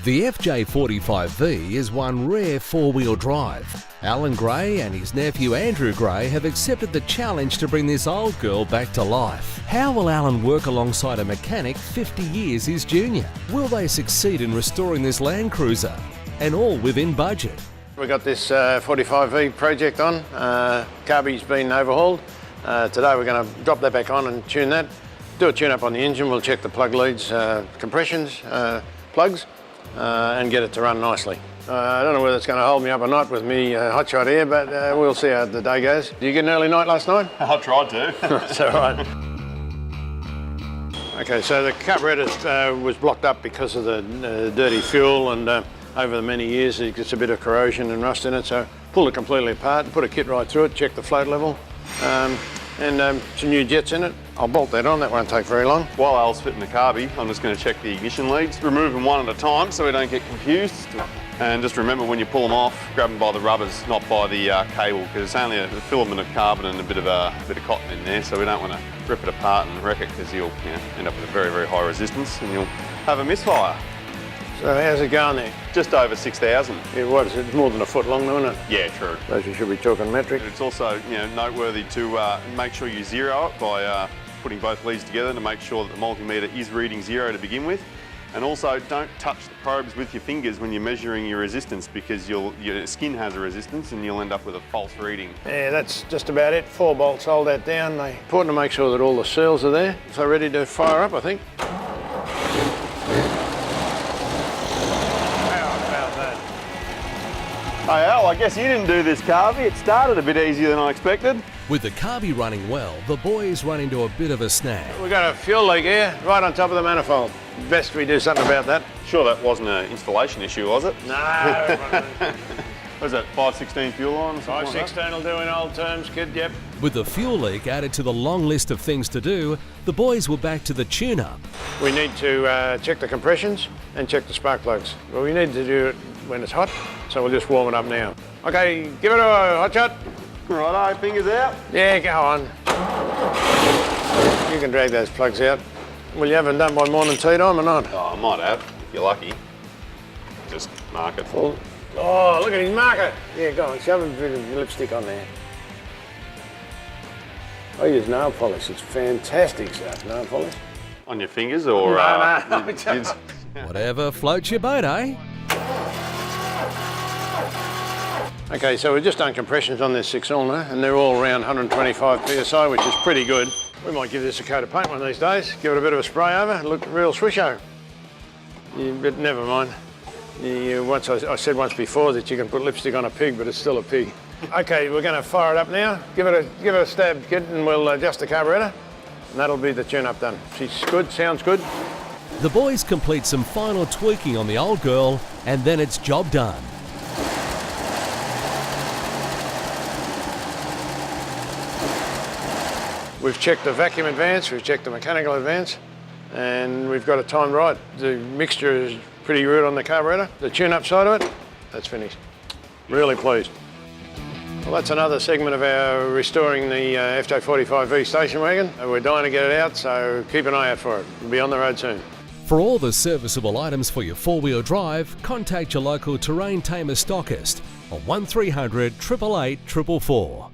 The FJ45V is one rare four-wheel drive. Alan Gray and his nephew Andrew Gray have accepted the challenge to bring this old girl back to life. How will Alan work alongside a mechanic 50 years his junior? Will they succeed in restoring this Land Cruiser? And all within budget. We got this 45V project on. Carby's been overhauled. Today we're going to drop that back on and tune that. Do a tune-up on the engine. We'll check the plug leads, compressions, plugs, and get it to run nicely. I don't know whether it's going to hold me up or not with me hotshot here, but we'll see how the day goes. Did you get an early night last night? I tried to. That's all right. Okay, so the carburetor was blocked up because of the dirty fuel, and over the many years it gets a bit of corrosion and rust in it, so pulled it completely apart, put a kit right through it, check the float level, and some new jets in it. I'll bolt that on, that won't take very long. While Al's fitting the carby, I'm just going to check the ignition leads, remove them one at a time so we don't get confused. And just remember, when you pull them off, grab them by the rubbers, not by the cable, because it's only a filament of carbon and a bit of cotton in there, so we don't want to rip it apart and wreck it, because you'll end up with a very, very high resistance and you'll have a misfire. So how's it going there? Just over 6,000. Yeah, what is it? It's more than a foot long, though, isn't it? Yeah, true. Suppose you should be talking metric. It's also noteworthy to make sure you zero it by putting both leads together to make sure that the multimeter is reading zero to begin with. And also, don't touch the probes with your fingers when you're measuring your resistance, because your skin has a resistance and you'll end up with a false reading. Yeah, that's just about it. 4 bolts hold that down. They're important to make sure that all the seals are there. So ready to fire up, I think. Hey Al, I guess you didn't do this carby. It started a bit easier than I expected. With the carby running well, the boys run into a bit of a snag. We've got a fuel leak here, right on top of the manifold. Best we do something about that. Sure, that wasn't an installation issue, was it? No. What is that, 516 fuel line or something? 516 will do in old terms, kid, yep. With the fuel leak added to the long list of things to do, the boys were back to the tune-up. We need to check the compressions and check the spark plugs. Well, we need to do it when it's hot, so we'll just warm it up now. Okay, give it a hot shot. Righto, fingers out. Yeah, go on. You can drag those plugs out. Well, you haven't done by morning tea time or not? Oh, I might have, if you're lucky. Just mark it. Full. Oh, look at his marker. Yeah, go on, shove a bit of lipstick on there. I use nail polish. It's fantastic stuff, nail polish. On your fingers or? No. Whatever floats your boat, eh? Okay, so we've just done compressions on this 6-cylinder, and they're all around 125 psi, which is pretty good. We might give this a coat of paint one of these days, give it a bit of a spray over, look real swisho. But never mind. I said once before that you can put lipstick on a pig, but it's still a pig. Okay, we're going to fire it up now. Give it a stab, kid, and we'll adjust the carburetor, and that'll be the tune-up done. She's good, sounds good. The boys complete some final tweaking on the old girl, and then it's job done. We've checked the vacuum advance, we've checked the mechanical advance, and we've got it timed right. The mixture is pretty good on the carburetor. The tune-up side of it, that's finished. Really pleased. Well, that's another segment of our restoring the FJ45V station wagon. We're dying to get it out, so keep an eye out for it. It'll be on the road soon. For all the serviceable items for your four-wheel drive, contact your local Terrain Tamer stockist on 1300 888 444.